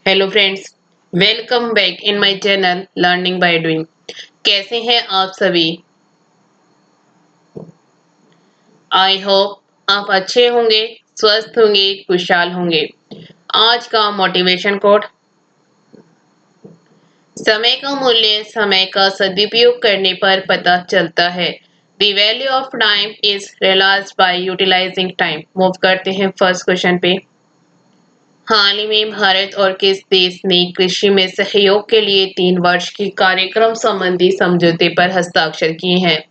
Hello friends, welcome back in my channel learning by doing. कैसे हैं आप सभी? आई होप आप अच्छे होंगे, स्वस्थ होंगे, खुशहाल होंगे। आज का मोटिवेशन कोट: समय का मूल्य समय का सदुपयोग करने पर पता चलता है। The value of time is realised by utilising time. Move करते हैं फर्स्ट क्वेश्चन पे। हाल ही में भारत और किस देश ने कृषि में सहयोग के लिए 3 वर्ष की कार्यक्रम संबंधी समझौते पर हस्ताक्षर किए हैं?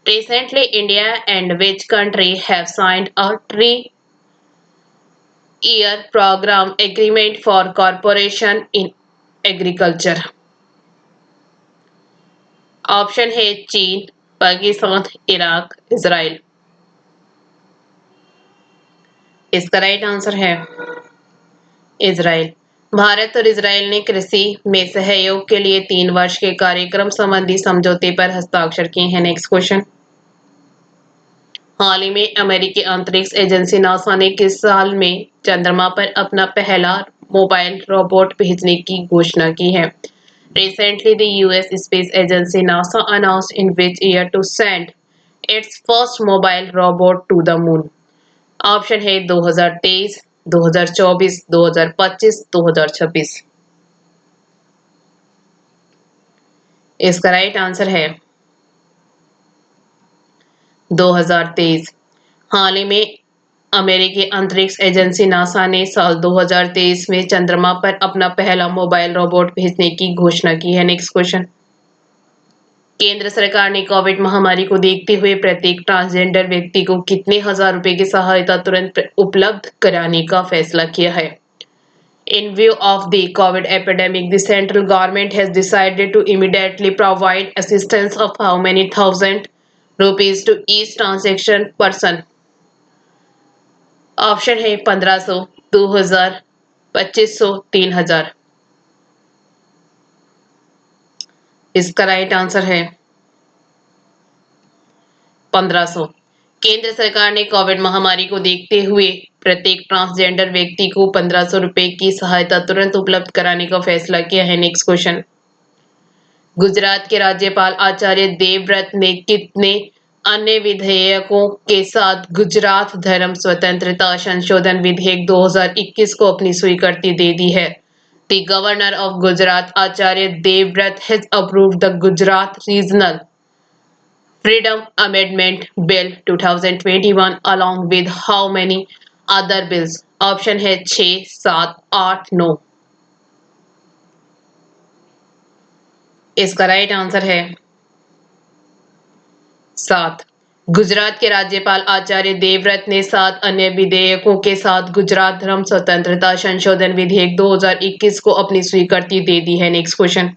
Recently, India and which country have signed a 3-year program agreement for cooperation in agriculture? Option है चीन, पाकिस्तान, इराक, इजराइल। इसका राइट आंसर है इजराइल। भारत और इजराइल ने कृषि में सहयोग के लिए 3 वर्ष के कार्यक्रम संबंधी समझौते पर हस्ताक्षर किए हैं। Next question. हाल ही में अमेरिकी अंतरिक्ष एजेंसी नासा ने किस साल में चंद्रमा पर अपना पहला मोबाइल रोबोट भेजने की घोषणा की है? Recently, the US space agency NASA announced in which year to send its first mobile robot to the moon. Option है 2023, 2024, 2025, 2026। इसका राइट आंसर है 2023। हाल ही में अमेरिकी अंतरिक्ष एजेंसी नासा ने साल 2023 में चंद्रमा पर अपना पहला मोबाइल रोबोट भेजने की घोषणा की है। Next question. केंद्र सरकार ने कोविड महामारी को देखते हुए प्रत्येक ट्रांसजेंडर व्यक्ति को कितने हजार रुपए की सहायता तुरंत उपलब्ध कराने का फैसला किया है? In view of the COVID epidemic, the central government has decided to immediately provide assistance of how many thousand rupees to each transaction person? Option है 1500, 2000, 2500, 3000। इसका राइट आंसर है 1500। केंद्र सरकार ने कोविड महामारी को देखते हुए प्रत्येक ट्रांसजेंडर व्यक्ति को 1500 रुपए की सहायता तुरंत उपलब्ध कराने का फैसला किया है। Next question. गुजरात के राज्यपाल आचार्य देवव्रत ने कितने अन्य विधेयकों के साथ गुजरात धर्म स्वतंत्रता संशोधन विधेयक 2021 को अपनी स्वीकृति दे दी है? The Governor of Gujarat, Acharya Devvrat, has approved the Gujarat Regional Freedom Amendment Bill 2021 along with how many other bills? Option है 6, 7, 8, 9। इसका राइट आंसर है 7। गुजरात के राज्यपाल आचार्य देवव्रत ने 7 अन्य विधेयकों के साथ गुजरात धर्म स्वतंत्रता संशोधन विधेयक 2021 को अपनी स्वीकृति दे दी है। Next question.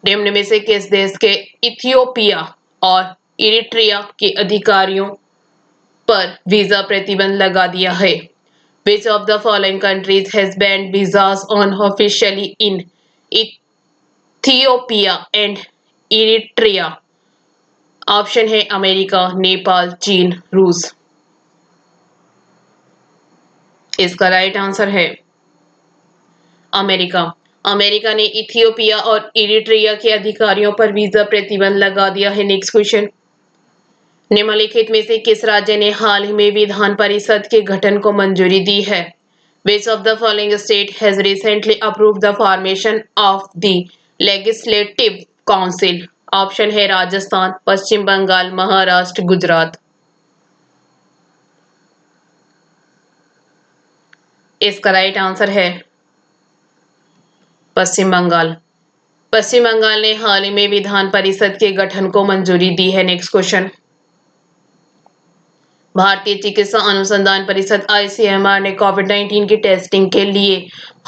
निम्न में से किस देश के इथियोपिया और इरिट्रिया के अधिकारियों पर वीजा प्रतिबंध लगा दिया है? Which of the following countries has banned visas on officially in Ethiopia and Eritrea? Option है अमेरिका, नेपाल, चीन, रूस। इसका राइट आंसर है अमेरिका। अमेरिका ने इथियोपिया और इरिट्रिया के अधिकारियों पर वीजा प्रतिबंध लगा दिया है। Next question. निम्नलिखित में से किस राज्य ने हाल ही में विधान परिषद के गठन को मंजूरी दी है? Which of the following state has recently approved the formation of the Legislative Council? Option है राजस्थान, पश्चिम बंगाल, महाराष्ट्र, गुजरात। इसका राइट आंसर है पश्चिम बंगाल। पश्चिम बंगाल ने हाल ही में विधान परिषद के गठन को मंजूरी दी है। Next question. भारतीय चिकित्सा अनुसंधान परिषद आईसीएमआर ने कोविड-19 की टेस्टिंग के लिए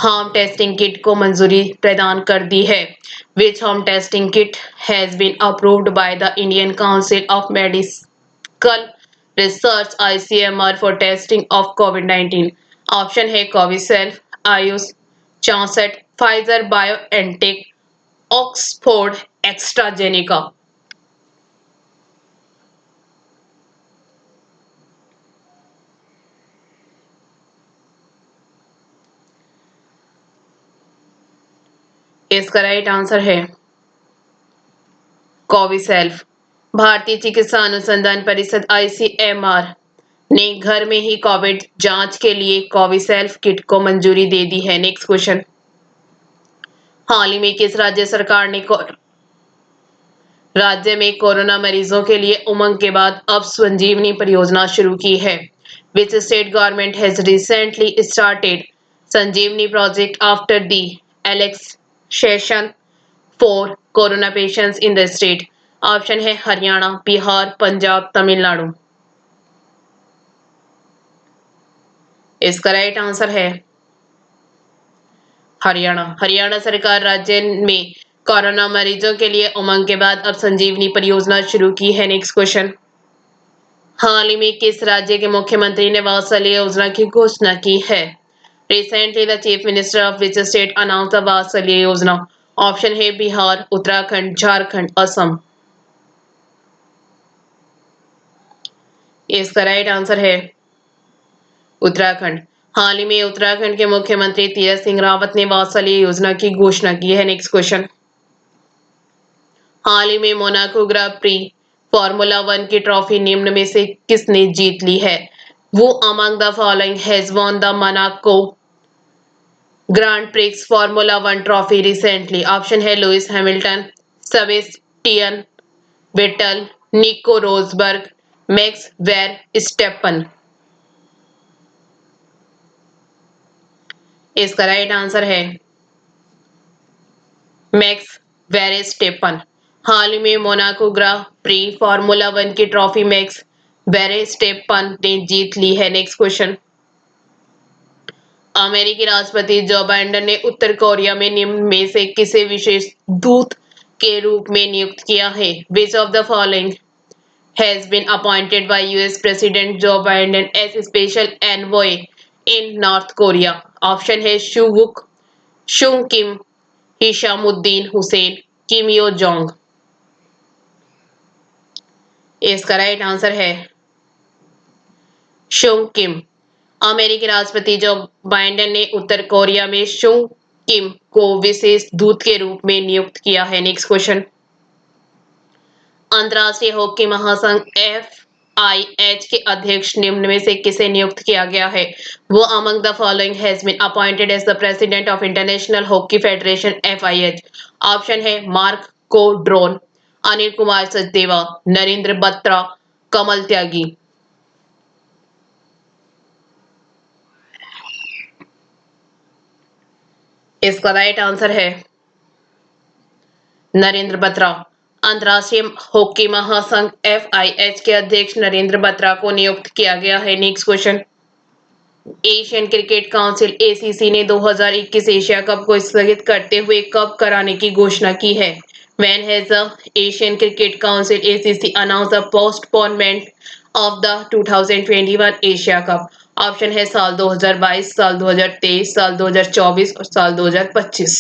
होम टेस्टिंग किट को मंजूरी प्रदान कर दी है। Which home testing kit has been approved by the Indian Council of Medical Research (ICMR) for testing of COVID-19? Option है CoviSelf, AYUSH, 64, Pfizer BioNTech, Oxford AstraZeneca. इसका राइट आंसर है कोविसेल्फ। भारतीय चिकित्सा अनुसंधान परिषद ICMR ने घर में ही कोविड जांच के लिए कोविसेल्फ किट को मंजूरी दे दी है। नेक्स्ट क्वेश्चन, हाल ही में किस राज्य सरकार ने राज्य में कोरोना मरीजों के लिए उमंग के बाद अब संजीवनी परियोजना शुरू की है? Which state government has recently started Sanjeevani project after the election for corona patients in the state? Option है हरियाणा, बिहार, पंजाब, तमिलनाडु। इसका राइट आंसर है हरियाणा। हरियाणा सरकार राज्य में कोरोना मरीजों के लिए उमंग के बाद अब संजीवनी परियोजना शुरू की है। नेक्स्ट क्वेश्चन, हाल ही में किस राज्य के मुख्यमंत्री ने वात्सल्य योजना की घोषणा की है? Recently the chief minister of which state announce the वात्सल्य योजना? ऑप्शन है बिहार, उत्तराखंड, झारखंड, असम। इसका राइट आंसर है उत्तराखंड। हाल ही में उत्तराखंड के मुख्यमंत्री तीरथ सिंह रावत ने वात्सल्य योजना की घोषणा की है। नेक्स्ट क्वेश्चन, हाल ही में मोनाको ग्रां प्री फार्मूला 1 की ट्रॉफी निम्न में से किसने जीत ली है? वो among the following has won the Monaco grand prix formula 1 trophy recently? Option है लुइस हैमिल्टन, सेबेस्टियन वेटल, निको रोजबर्ग, मैक्स वेर स्टेपन। इसका राइट आंसर है मैक्स वेरेस्टेपन। हाल ही में मोनाको ग्रां प्री फार्मूला 1 की ट्रॉफी मैक्स वेरेस्टेपन ने जीत ली है। नेक्स्ट क्वेश्चन, अमेरिकी राष्ट्रपति जो बाइडेन ने उत्तर कोरिया में निम्न में से किसे विशेष दूत के रूप में नियुक्त किया है? Which of the following has been appointed by US president Joe Biden as special envoy in North Korea? Option है शुवुक, Sung Kim, Hishammuddin Hussein, Kim Yo Jong. इसका राइट आंसर है शुंग किम। अमेरिकी राष्ट्रपति जो बाइडेन ने उत्तर Korea में शुंग किम को विशेष दूत के रूप में नियुक्त किया है। नेक्स्ट क्वेश्चन, अंतर्राष्ट्रीय हॉकी महासंघ FIH के अध्यक्ष निम्न में से किसे नियुक्त किया गया है? वो among the following has been appointed as the president of International Hockey Federation FIH? Option है मार्क कोड्रोन, अनिल कुमार सचदेवा, नरेंद्र बत्रा, कमल त्यागी। इसका राइट आंसर है नरेंद्र बत्रा। अंतर्राष्ट्रीय हॉकी महासंघ FIH के अध्यक्ष नरेंद्र बत्रा को नियुक्त किया गया है। Next question, Asian cricket council ACC ने 2021 एशिया कप को स्थगित करते हुए कब कराने की घोषणा की है? When has the Asian Cricket Council ACC announced the postponement of the 2021 Asia cup? Option है साल 2022, साल 2023, साल 2024 और साल 2025।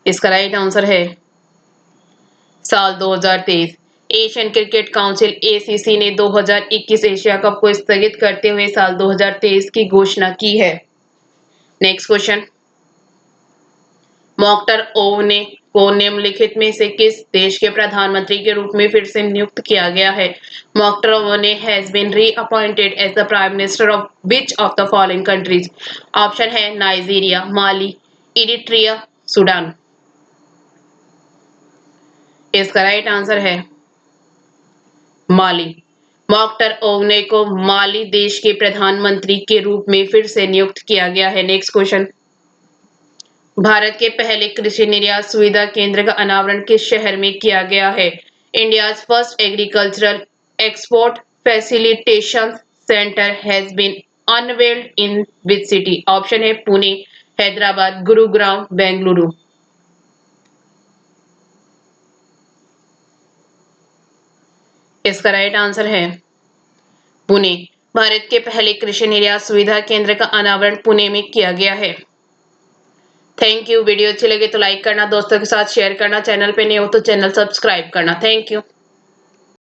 इसका राइट आंसर है साल 2023। एशियन क्रिकेट काउंसिल ACC ने 2021 एशिया कप को स्थगित करते हुए साल 2023 की घोषणा की है। नेक्स्ट क्वेश्चन, मोख्तर ओवने को निम्नलिखित में से किस देश के प्रधानमंत्री के रूप में फिर से नियुक्त किया गया है? Mokhtar Ouane has been reappointed as the prime minister of which of the following countries? Option है नाइजीरिया, माली, इरिट्रिया, सूडान। इसका राइट आंसर है माली। मोख्तर ओवने को माली देश के प्रधानमंत्री के रूप में फिर से नियुक्त किया गया है। नेक्स्ट क्वेश्चन, भारत के पहले कृषि निर्यात सुविधा केंद्र का अनावरण किस शहर में किया गया है? India's first agricultural export facilitation centre has been unveiled in which city? Option है पुणे, हैदराबाद, गुरुग्राम, बेंगलुरु। इसका राइट आंसर है पुणे। भारत के पहले कृषि निर्यात सुविधा केंद्र का अनावरण पुणे में किया गया है। Thank you. वीडियो अच्छी लगे तो लाइक करना, दोस्तों के साथ शेयर करना, चैनल पे नए हो तो चैनल सब्सक्राइब करना। Thank you.